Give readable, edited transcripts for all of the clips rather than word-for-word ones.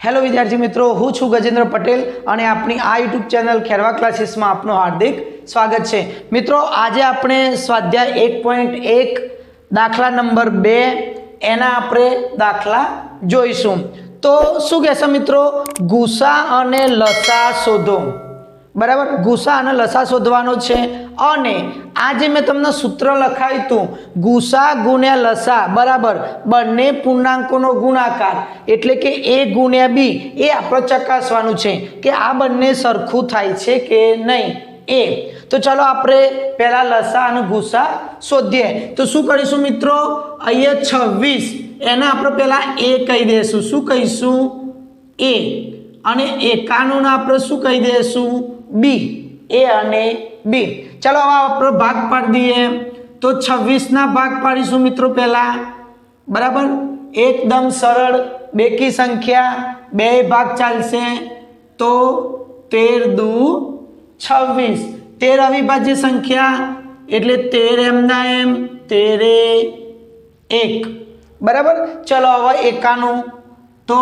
Hello विद्यार्थी मित्रों, हूँ छू गजेंद्र पटेल और अपनी आ यूट्यूब चैनल खेरवा क्लासेस में आपनो हार्दिक स्वागत है। मित्रों, आज आपणे स्वाध्याय 1.1 दाखला नंबर 2 एना आपणे दाखला जोईशुं। तो शुं कहेशे मित्रों, गुसा अने लसा शोधो। बराबर, गुसा अने लसा शोधवानो छे। अने आज मैं तमने सूत्र लखाव्युं हतुं गुसा गुण्या लसा बराबर बंने पूर्णांकोनो गुणाकार एटले के ए गुण्या बी ए आपणे चकासवानुं छे के आ बंने सरखुं थाय छे के नहीं ए। तो चलो आपणे पहेला लसा अने गुसा शोधीए। तो शुं करीशुं मित्रों, अहींया 26 एने आपणे पहेला ए कही देशुं। शुं कहीशुं? ए। अने 91 ने आपणे शुं कही देशुं? बी। ए अने बी। चलो अब आपणे भाग पाडी दीए। तो 26 ना भाग पाडीशुं मित्रों पहला। बराबर, एकदम सरल बेकी संख्या बे भाग चालशे। तो 13 दू 26। 13 अविभाज्य संख्या एटले 13 एमना एम 13 1। बराबर, चलो हवे 91। तो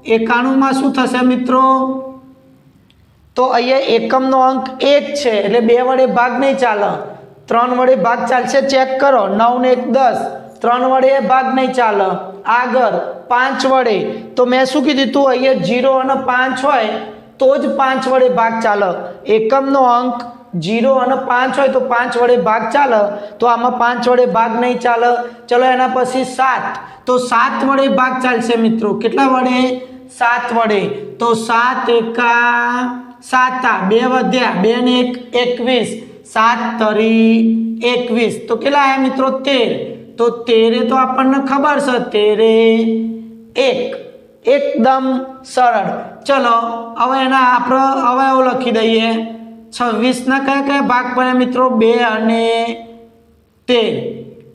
91 में शुं थशे मित्रों? तो अहींया एकमनो अंक 1 छे एटले 2 वडे भाग नहीं चाले, 3 वडे भाग चालशे। चेक करो, 9 ने 1 10, 3 वडे भाग नहीं चाले। आगर 5 वडे, तो मैं शुं कीधुं तुं अहींया 0 अने 5 होय तो ज 5 वडे भाग चाले। एकमनो अंक 0 अने 5 होय तो 5 वडे भाग चाले, तो आमां 5 वडे भाग नहीं चाले। चलो एना पछी 7, तो 7 वडे भाग चालशे मित्रों। केटला वडे? 7 वडे। तो 7 एका 7, 2 वध्या, 2 ने 1 21, 7 तरी 21। तो केटला आया मित्रों? 13। तो 13 तो आपने खबर छे 13 1। एकदम सरल। चलो हवे एना आपणे अवयव लखी दईए। 26 ना कया भाग पड़े मित्रों? 2 अने 13।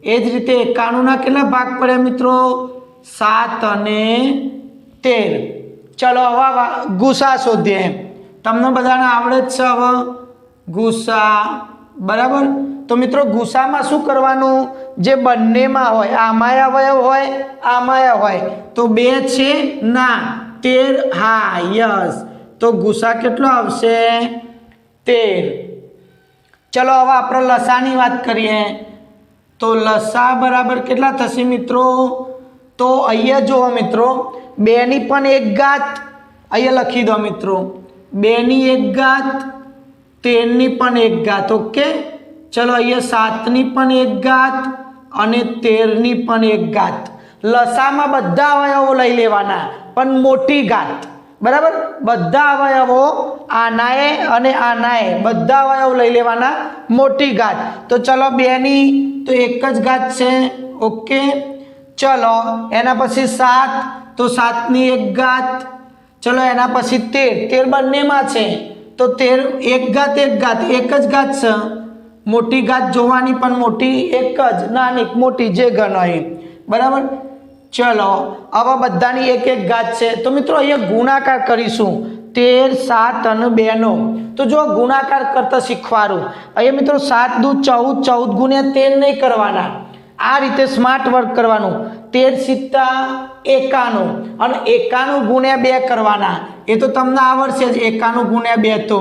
ए ज रीते 91 ना केटला भाग पड़े मित्रों? 7 अने 13। चलो हवे गुसा शोधीए। तमने बधाने आवड़े ज छे हवे गुसा। बराबर, तो मित्रों गुसा में शुं करवानुं? जे बंने में होय, आमाय अवयव होय, आमाय होय। तो 2 छे ना 13 हाँ यस। तो गुसा केटलो आवशे? 13। चलो हवे आपणे लसानी वात करीए। तो लसा बराबर केटला थशे मित्रों? तो अहींया जुओ मित्रों, 2 नी पण 1 घात अहींया लखी दो मित्रों। 2 नी 1 घात, 13 नी पण 1 घात। ओके, चलो अहींया 7 नी पण 1 घात अने 13 नी पण 1 घात। लसामां बधा अवयवो लई लेवाना पण मोटी घात। बराबर, बधा अवयवो आनाए अने आनाए बधा अवयव लई लेवाना मोटी घात। तो चलो 2 नी तो 1 ज घात छे। ओके, चलो एना पछी 7, तो 7 नी 1 घात। चलो एना पछी 13 बंने में छे तो 13 1 घात 1 घात 1 ज घात छे। मोटी घात जोवानी पण मोटी 1 ज, नानी मोटी जे गणाय। बराबर, चलो हवे बधानी 1 1 घात छे। तो मित्रों अहींया गुणाकार करीशुं 13 7 अने 2 नो। तो जो गुणाकार करता शीखवाडुं। अहींया मित्रों 7 दू 14, 14 गुण्या 13 नहीं करवाना। आ रीते स्मार्ट वर्क करवानुं। 13 सित्ता 91 અને 91 गुण्या 2 करवाना। ए तो तमने आवड़शे ज। 91 गुण्या 2 तो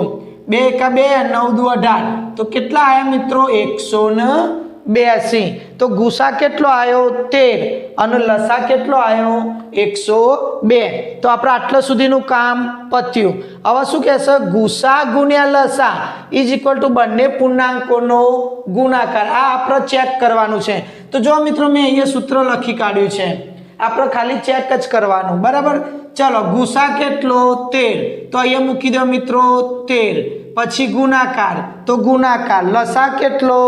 2 एका 2, 9 दू 18। तो केटला आया मित्रों? 182। तो गुसा केटलो आयो? 13 અને लसा केटलो आयो? 102। तो आपणे आटला सुधीनुं काम पत्युं। हवे शुं कहेशे? गुसा गुण्या लसा इज इक्वल टू बंने पूर्णांकोनो गुणाकार। आ आपणे चेक करवानुं छे। तो जो मित्रों मैं अहींया सूत्र लखी काढ्युं छे, आपणे खाली चेक ज करवानुं। बराबर, चलो गुसा केटलो? 13। तो अहींया मूकी दो मित्रों 13। पछी गुणाकार, तो गुणाकार लसा केटलो?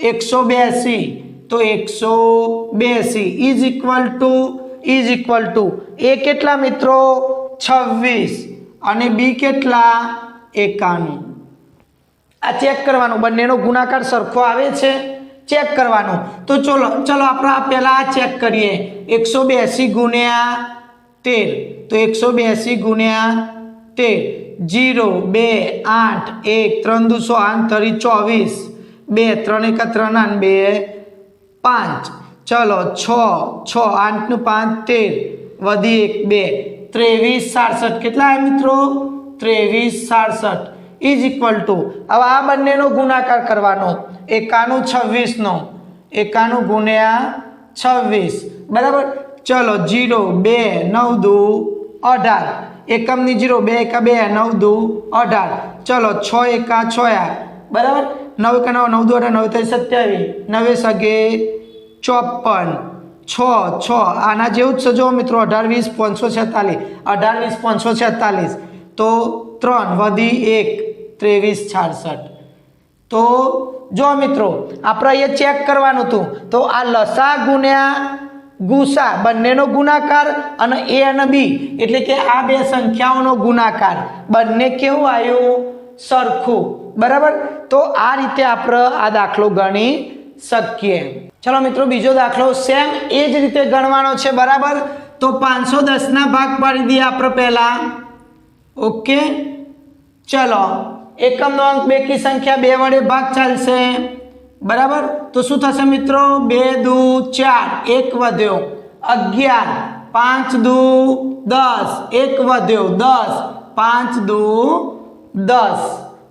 182। तो 182 इज इक्वल टू ए केटला मित्रों? 26 અને बी केटला? 91। आ चेक करवानुं, बंनेनो गुणाकार सरखो आवे छे, चेक करवानुं। तो चलो आपणे पहेला चेक करीए। 182 गुण्या 13, तो 182 गुण्या 13 0 2 8 1 3 दू 8 तरी 24 2 3 एका 3 અને 2 5। चलो 6 6 8 नु 5 13 वधी 1 2 2367 કેટલા આવ્યા મિત્રો 2367 ઇઝ ઇક્વલ ટુ હવે આ બંનેનો ગુણાકાર કરવાનો 91 26 નો 91 ગુણ્યા 26 બરાબર ચલો 0 2 9 દુ 18 એકમની 0 2 એકા 2 9 દુ 18 ચલો 6 એકા 6 બરાબર 9 એકા 9 9 દુ 18 9 27 9 સગે 54 6 આના જેવું જ છે જો મિત્રો 18 20 546 18 20 546 તો 3 વધી 1 2366 તો જો મિત્રો આપણે અહીંયા ચેક કરવાનું હતું તો આ લસા ગુણ્યા ગુસા બંનેનો ગુણાકાર અને a અને b એટલે કે આ બે સંખ્યાઓનો ગુણાકાર બંને કેવું આવ્યું સરખું બરાબર તો આ રીતે આપણે આ દાખલો ગણી શકીએ ચલો મિત્રો બીજો દાખલો સેમ એ જ રીતે ગણવાનો છે બરાબર તો 510 ના ભાગ પાડી દઈએ આપણે પહેલા ઓકે ચલો એકમનો અંક બેકી સંખ્યા 2 વડે ભાગ ચાલશે બરાબર તો શું થશે મિત્રો 2 દુ 4 1 વધ્યો 11 5 દુ 10 1 વધ્યો 10 5 દુ 10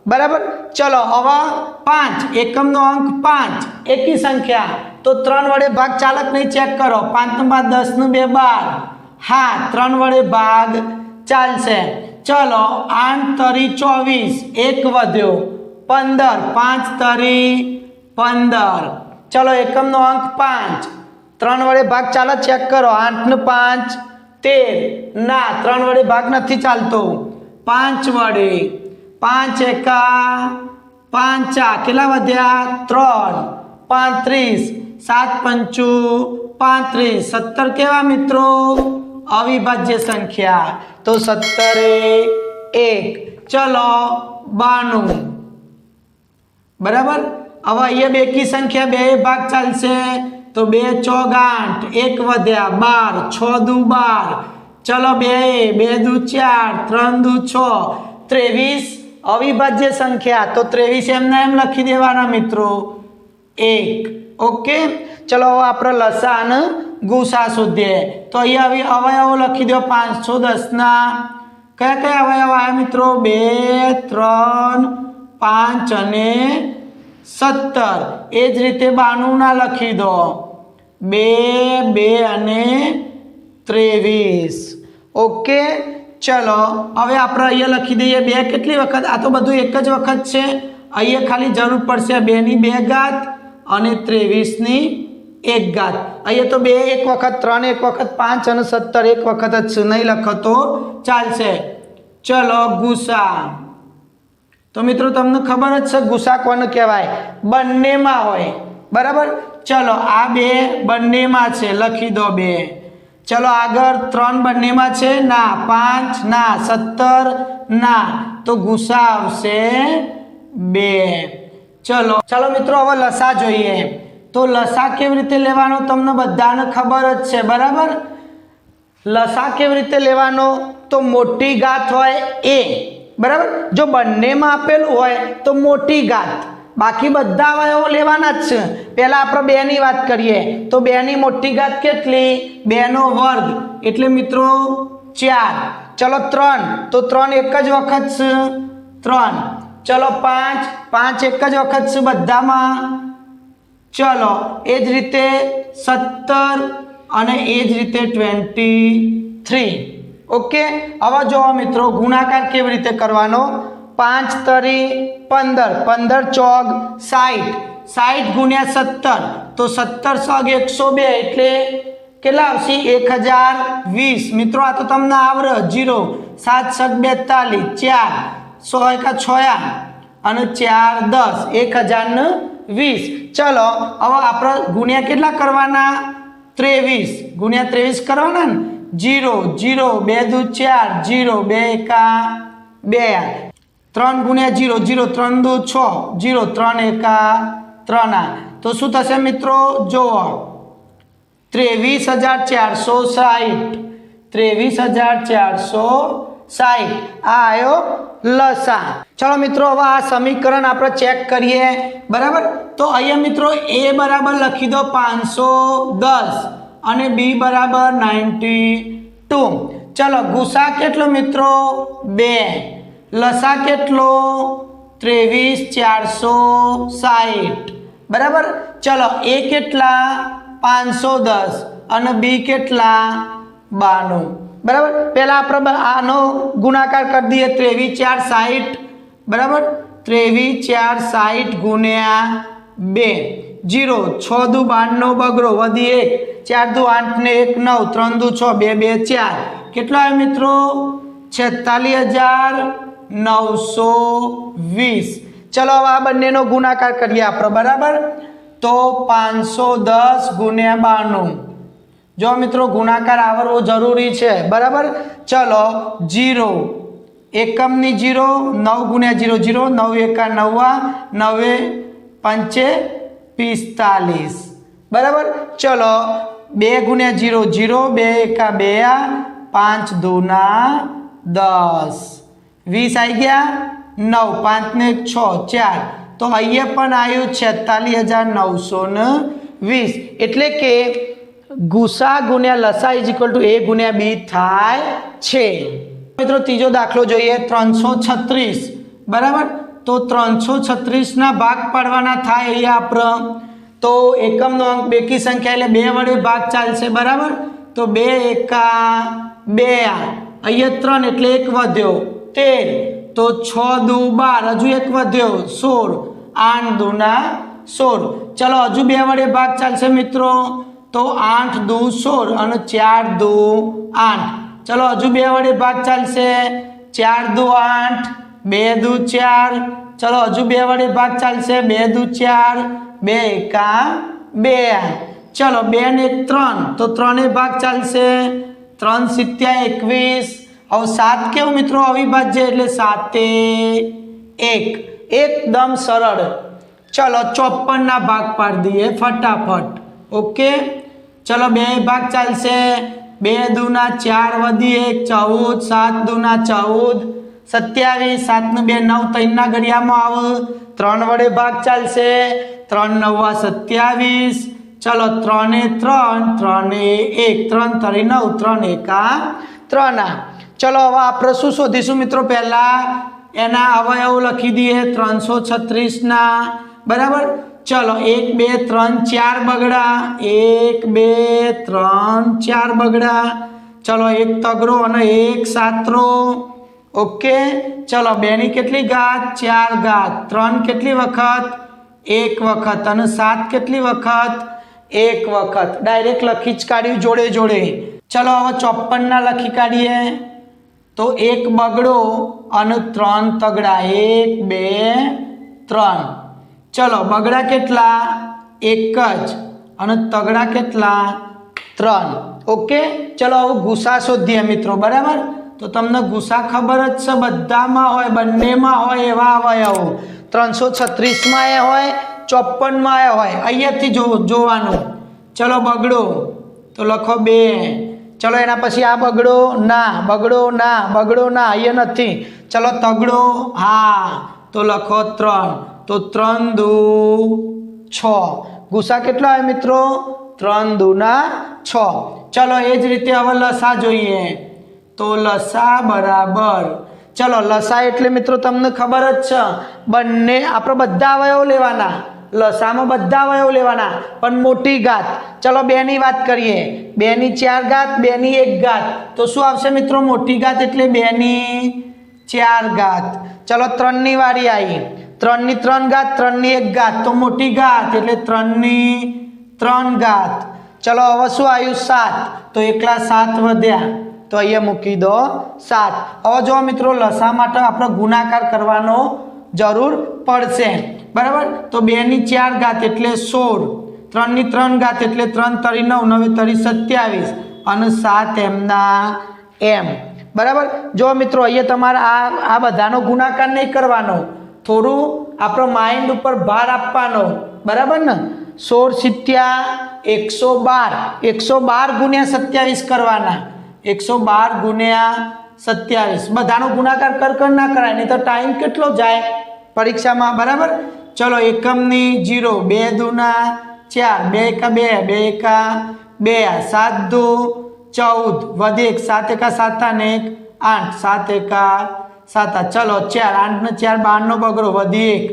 બરાબર ચલો હવે 5 એકમનો અંક 5 એકી સંખ્યા તો 3 વડે ભાગ ચાલક નહીં ચેક કરો 5 નું 5 10 નું 2 12 હા 3 વડે ભાગ ચાલશે ચલો 8 તરી 24 1 વધ્યો 15 5 તરી 15 ચલો એકમનો અંક 5 3 વડે ભાગ ચાલે ચેક કરો 8 ને 5 13 ના 3 વડે ભાગ નથી ચાલતો 5 વડે 5 એકા 5 કેટલા વધ્યા 3 35 7 પંચું 35 17 કેવા મિત્રો અવિભાજ્ય સંખ્યા તો 17 1 ચલો 92 બરાબર હવે અહીંયા બેકી સંખ્યા 2 ભાગ ચાલશે તો 2 ચોક 8 1 વધ્યા 12 6 દુ 12 ચલો 2 દુ 4 3 દુ 6 23 અવિભાજ્ય સંખ્યા તો 23 એમના એમ લખી દેવાના મિત્રો 1 ઓકે ચલો હવે આપણે લસા અને ગુસા શોધીએ તો અહીંયા અવયવો લખી દો 510 ના કયા કયા અવયવ આવ્યા મિત્રો 2 3 5 અને 17 એ જ રીતે 92 ના લખી દો 2 2 અને 23 ઓકે ચલો હવે આપણે અહીંયા લખી દઈએ 2 કેટલી વખત આ તો બધું એક જ વખત છે અહીંયા ખાલી જરૂર પડશે 2 ની 2 ઘાત અને 23 ની 1 ઘાત અહીંયા તો 2 એક વખત 3 એક વખત 5 અને 17 એક વખત જ નહીં લખો તો ચાલશે ચલો ગુસા તો મિત્રો તમને ખબર જ છે ગુસા કોને કહેવાય બંનેમાં હોય બરાબર ચલો આ 2 બંનેમાં છે લખી દો 2 ચલો આગળ 3 બંનેમાં છે ના 5 ના 17 ના તો ગુસા આવશે 2 ચલો મિત્રો હવે લસા જોઈએ તો લસા કેવી રીતે લેવાનો તમને બધાને ખબર જ છે બરાબર લસા કેવી રીતે લેવાનો તો મોટી ઘાત હોય એ બરાબર જો બંનેમાં આપેલું હોય તો મોટી ઘાત બાકી બધા અવયવો લેવાના જ છે પહેલા આપણે 2 ની વાત કરીએ તો 2 ની મોટી ઘાત કેટલી 2 નો વર્ગ એટલે મિત્રો 4 ચલો 3 તો 3 એક જ વખત છે 3 ચલો 5 એક જ વખત છે બધામાં ચલો એ જ રીતે 17 અને એ જ રીતે 23 ઓકે હવે જો મિત્રો ગુણાકાર કેવી રીતે કરવાનો 5 તરી 15 15 ચોક 60 60 ગુણ્યા 17 તો 17 ચોક 102 એટલે કેટલા આવશે 1020 મિત્રો આ તો તમને આવડે 0 7 7 42 4 100 એકા 6 અને 4 10 1020 ચલો હવે આપણે ગુણ્યા કેટલા કરવાના 23 ગુણ્યા 23 કરવાના ને 0 0 2 દુ 4 0 2 એકા 2 3 ગુણ્યા 0 0 3 દુ 6 0 3 એકા 3 તો શું થશે મિત્રો જુઓ 23460 23460 આ આવ્યો લસા ચલો મિત્રો હવે આ સમીકરણ આપણે ચેક કરીએ બરાબર તો અહીંયા મિત્રો a બરાબર લખી દો 510 અને b બરાબર 92 ચલો ગુસા કેટલો મિત્રો 2, લસા કેટલો 23,460 બરાબર। ચલો એ કેટલા 510 અને બી કેટલા 92 બરાબર। પહેલા આપણે આનો ગુણાકાર કરી દઈએ 23,460 બરાબર। 23,460 ગુણ્યા 2 0 6 દુ 92 બગડો વધી 1 4 દુ 8 ને 1 9 3 દુ 6 2 2 4 કેટલો આવે મિત્રો 46,920। ચલો હવે આ બંનેનો ગુણાકાર કરીએ આપણે બરાબર। તો 510 ગુણ્યા 92 જો મિત્રો ગુણાકાર આવડવો જરૂરી છે બરાબર। ચલો 0 એકમની 0 9 ગુણ્યા 0 0 9 એકા 9 9 પંચે 45 બરાબર। ચલો 2 ગુણ્યા 0 0 2 એકા 2 5 દુના 10 20 આવી ગયા 9 5 ને 6 4 તો અહીંયા પણ આવ્યું 46,920 એટલે કે ગુસા ગુણ્યા લસા ઇઝ ઇક્વલ ટુ એ ગુણ્યા બી થાય છે મિત્રો। ત્રીજો દાખલો જોઈએ 336 બરાબર। તો 336 ના ભાગ પાડવાના થાય અહીંયા આપણે તો એકમનો અંક બેકી સંખ્યા એટલે 2 વડે ભાગ ચાલશે બરાબર। તો 2 એકા 2 અહીંયા 3 એટલે 1 વધ્યો 13 તો 6 દુ 12 હજુ 1 વધ્યો 16 8 દુના 16 ચલો હજુ 2 વડે ભાગ ચાલશે મિત્રો તો 8 દુ 16 અને 4 દુ 8 ચલો હજુ 2 વડે ભાગ ચાલશે 4 દુ 8 2 દુ 4 ચલો હજુ 2 વડે ભાગ ચાલશે 2 દુ 4 2 એકા 2 ચલો 2 ને 3 તો 3 ભાગ ચાલશે 3 7 21 હવે 7 કેવું મિત્રો અવિભાજ્ય એટલે 7 1 એકદમ સરળ। ચલો 54 ના ભાગ પાડી દઈએ ફટાફટ ઓકે। ચલો 2 ભાગ ચાલશે 2 દુના 4 વધી 1 14 7 દુના 14 27 7 નું 2 9 3 ના ઘડિયામાં આવ 3 વડે ભાગ ચાલશે 3 9 27 ચલો 3 ને 3 3 ને 1 3 3 9 3 એકા 3 ચલો હવે આપણે શું શોધીશું મિત્રો પહેલા એના અવયવ લખી દઈએ 336 ના બરાબર। ચલો 1 2 3 4 બગડા 1 2 3 4 બગડા ચલો 1 તગડો અને 1 સાતરો ઓકે। ચલો 2 ની કેટલી ઘાત 4 ઘાત 3 કેટલી વખત 1 વખત અને 7 કેટલી વખત 1 વખત ડાયરેક્ટ લખી જ કાઢ્યું જોડે જોડે। ચલો હવે 54 ના લખી કાઢીએ તો 1 બગડો અને 3 તગડા 1 2 3 ચલો બગડા કેટલા 1 જ અને તગડા કેટલા 3 ઓકે। ચલો હવે ગુસા શોધીએ મિત્રો બરાબર। તો તમને ગુસા ખબર જ છે બધામાં હોય બંનેમાં હોય એવા અવયવ 336 માં એ હોય 54 માં એ હોય અહીંયાથી જોવાનું। ચલો બગડો તો લખો 2 ચલો એના પછી આ બગડો ના અહીંયા નથી ચલો તગડો હા તો લખો 3 તો 3 દુ 6 ગુસા કેટલો આવે મિત્રો 3 દુના 6 ચલો એ જ રીતે હવે લસા જોઈએ તો લસા બરાબર ચલો લસા એટલે મિત્રો તમને ખબર જ છે બંને આપણે બધા અવયવ લેવાના લસામાં બધા અવયવ લેવાના પણ મોટી ઘાત ચલો 2 ની વાત કરીએ 2 ની 4 ઘાત 2 ની 1 ઘાત તો શું આવશે મિત્રો મોટી ઘાત એટલે 2 ની 4 ઘાત ચલો 3 ની વારી આવી 3 ની 3 ઘાત 3 ની 1 ઘાત તો મોટી ઘાત એટલે 3 ની 3 ઘાત ચલો હવે શું આવ્યું 7 તો એકલા 7 વધ્યા તો અહીંયા મૂકી દો 7 હવે જો મિત્રો લસા માટે આપણે ગુણાકાર કરવાનો જરૂર પડશે બરાબર। તો 2 ની 4 ઘાત એટલે 16 3 ની 3 ઘાત એટલે 3 3 9 9 3 27 અને 7 એમના એમ બરાબર। જો મિત્રો અહીંયા તમારે આ બધાનો ગુણાકાર નહીં કરવાનો થોડું આપણો માઇન્ડ ઉપર ભાર આપવાનો બરાબર ને 16 7 112 ગુણ્યા 27 કરવાના 112 ગુણ્યા 27 બધાનો ગુણાકાર કર ના કરાય નહીં તો ટાઈમ કેટલો જાય પરીક્ષામાં બરાબર। ચલો એકમની 0 2 દુના 4 2 એકા 2 2 એકા 2 7 દુ 14 વધી 1 7 એકા 7 અને 1 8 7 એકા 7 ચલો 4 8 ને 4 12 નો બગડો વધી 1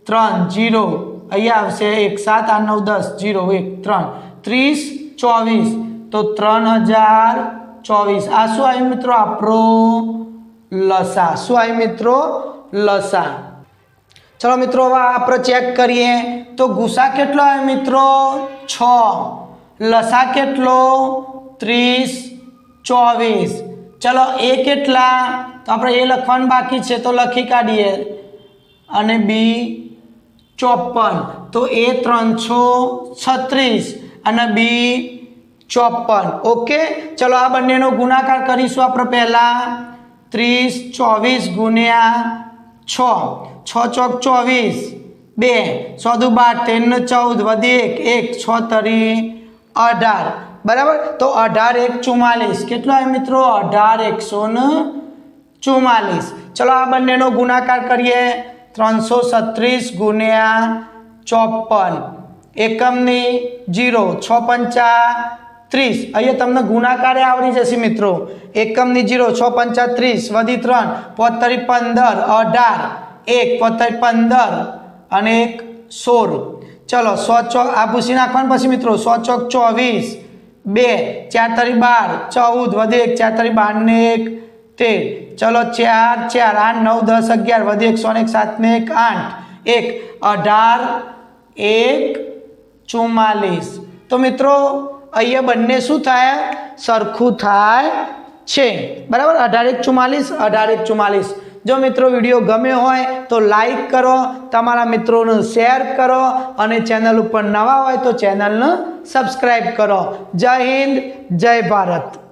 3 0 અહીંયા આવશે 1 7 8 9 10 0 1 3 30 24 તો 3024 આ શું આવ્યું મિત્રો આપણો લસા શું આવ્યું મિત્રો લસા ચલો મિત્રો હવે આપણે ચેક કરીએ તો ગુસા કેટલો આવ્યો મિત્રો 6 લસા કેટલો 30 24 ચલો એ કેટલા તો આપણે એ લખવાનું બાકી છે તો લખી કાઢીએ અને બી 54 તો એ 336 અને બી 54 ઓકે ચલો આ બંનેનો ગુણાકાર કરીશું આપણે પહેલા 30 24 ગુણ્યા 6 6 ચોક 24 2 100 12 13 14 વધી 1 1 6 તરી 18 બરાબર તો 18 1 44 કેટલો આવે મિત્રો 18 144 ચલો આ બંનેનો ગુણાકાર કરીએ 336 ગુણ્યા 54 એકમની 0 6 પંચા 30 અહીંયા તમને ગુણાકારે આવડી જશે મિત્રો એકમની 0 6 પંચા 30 વધી 3 પોતરી 15 18 1 પોતરી 15 અને 1 16 ચલો 100 ચોક આ ભૂસી નાખવાનું પછી મિત્રો 100 ચોક 24 2 4 તરી 12 14 વધી 1 4 તરી 12 ને 1 13 ચલો 4 4 8 9 10 11 વધી 101 7 ને 1 8 1 18 1 44 તો મિત્રો અહીંયા બંને શું થાય સરખું થાય છે બરાબર 18 1 44 18 1 44 જો મિત્રો વિડીયો ગમ્યો હોય તો લાઈક કરો તમારા મિત્રોને શેર કરો અને ચેનલ ઉપર નવા હોય તો ચેનલને સબસ્ક્રાઈબ કરો જય હિન્દ જય ભારત